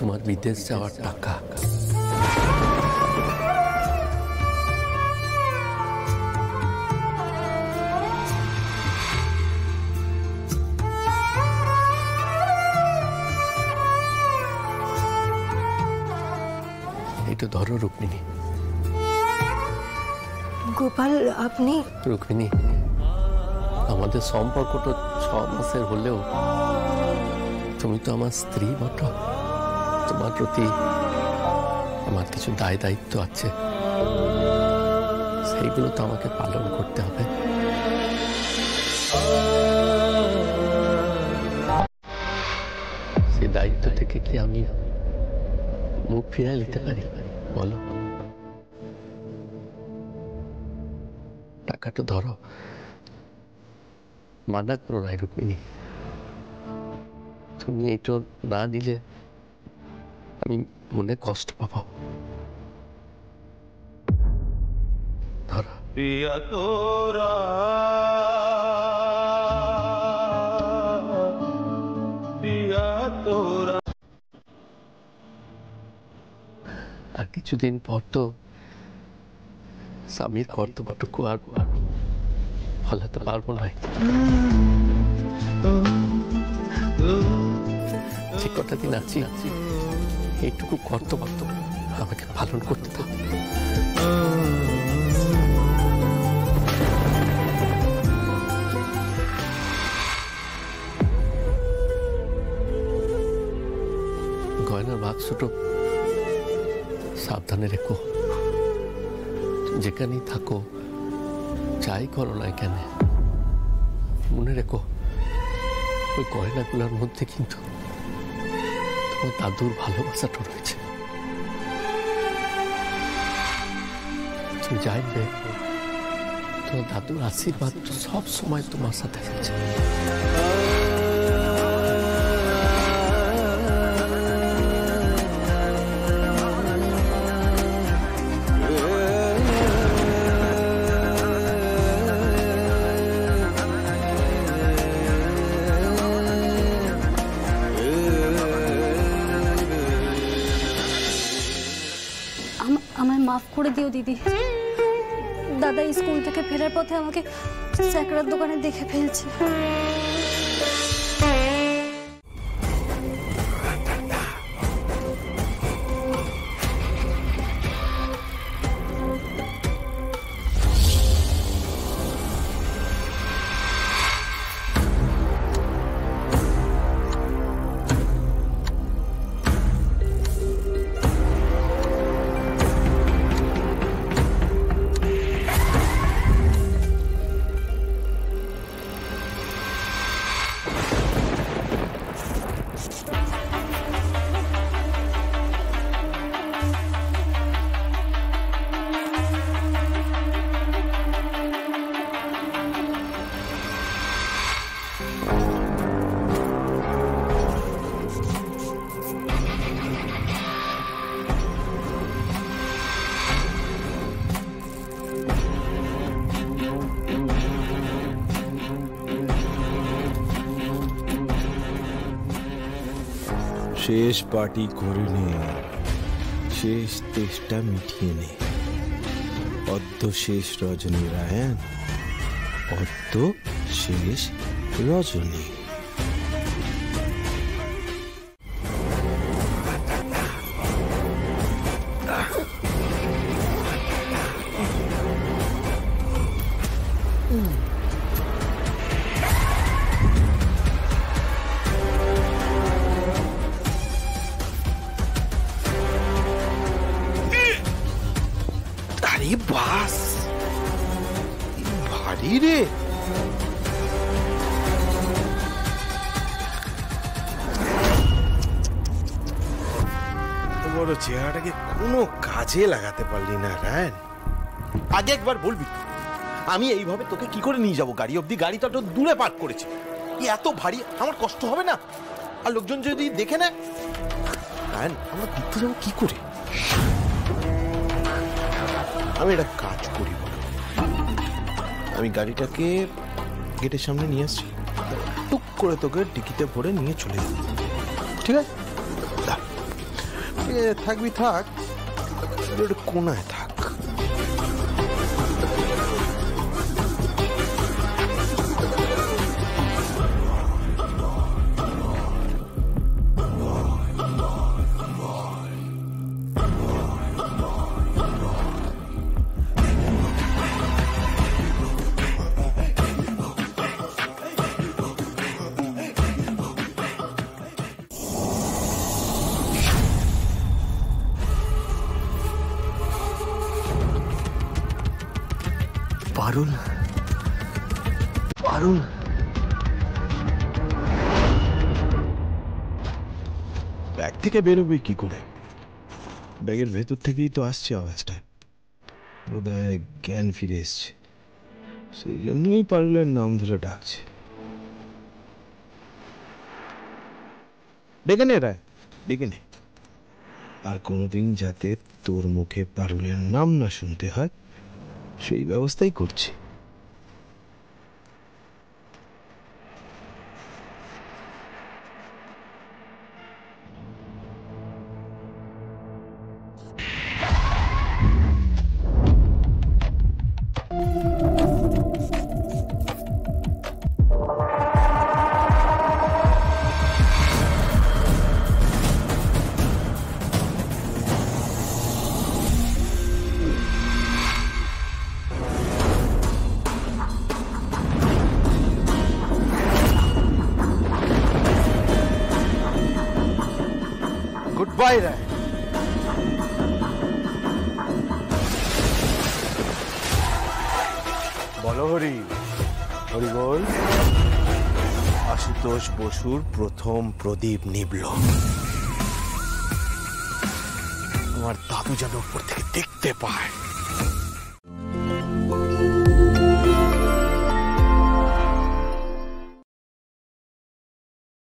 তোমার বিদেশ যাওয়ার টাকা। এটা ধরো রুক্মিণী। গোপাল, আপনি? রুক্মিণী, আমাদের সম্পর্কটা 6 মাসের হলেও তুমি তো আমার স্ত্রী বটো। তোমার প্রতি আমার কিছু দায় দায়িত্ব আছে, সেইগুলো তো আমাকে পালন করতে হবে। সেই দায়িত্ব থেকে কি আমি মুখ ফিরিয়ে নিতে পারি বলো? টাকাটা ধরো, মানা করো না রুক্মিণী। তুমি এটা না নিলে আমি মনে কষ্ট পাবো। ধরো। প্রিয়া তোরা প্রিয়া তোরা। আর কিছুদিন পর তো স্বামীর কর্তব্যটুকু আর ফলাতে পারবো না। যে কটা দিন আছি এইটুকু কর্তব্য আমাকে পালন করতে দাও। গয়নার বাক্সটা সাবধানে রেখো। যেখানেই থাকো, যাই করো না কেন, মনে রেখো ওই গয়নাগুলোর মধ্যে কিন্তু তোমার দাদুর ভালোবাসাটা রয়েছে। তুমি জানবে তোমার দাদুর আশীর্বাদ সব সময় তোমার সাথে আছে। মাফ করে দিও দিদি। দাদা স্কুল থেকে ফেরার পথে আমাকে স্যাকরার দোকানে দেখে ফেলছে। শেষ পার্টি করে নে, শেষ তেষ্টা মিটিয়ে নে। অদ্য শেষ রজনী রায়ন, অদ্য শেষ রজনী। বাস ভারী রে। বড় চেহারাটাকে কোনো কাজে লাগাতে পারলি না রায়ন। আগে একবার বলবি আমি এইভাবে তোকে কি করে নিয়ে যাবো গাড়ি অব্দি? গাড়ি তো দূরে পার্ক করেছে। এত ভারী, আমার কষ্ট হবে না? আর লোকজন যদি দেখে না রায়ন, আমরা দেখতে যাবো কি করে? আমি একটা কাজ করি, আমি গাড়িটাকে গেটের সামনে নিয়ে আসছি, টুক করে তোকে ডিকিতে ভরে নিয়ে চলে যাবো, ঠিক আছে? থাকবি থাক, কোনায় থাক। পারুল, পারুল, ব্যাগ থেকে বেরোবে কি করে? ব্যাগের ভেতর থেকেই তো আসছে আওয়াজটা। বোধহয় জ্ঞান ফিরে এসছে, সেই জন্যই পারুলের নাম ধরে ডাকছে। ডেকে নে রায়, ডেকে নে। আর কোনোদিন যাতে তোর মুখে পারুলের নাম না শুনতে হয় সেই ব্যবস্থাই করছি। গুড বাই রায়। বলো হরি, হরি বল। আশুতোষ বসুর প্রথম প্রদীপ নিবল। আমার দাদু যেন উপর থেকে দেখতে পায়।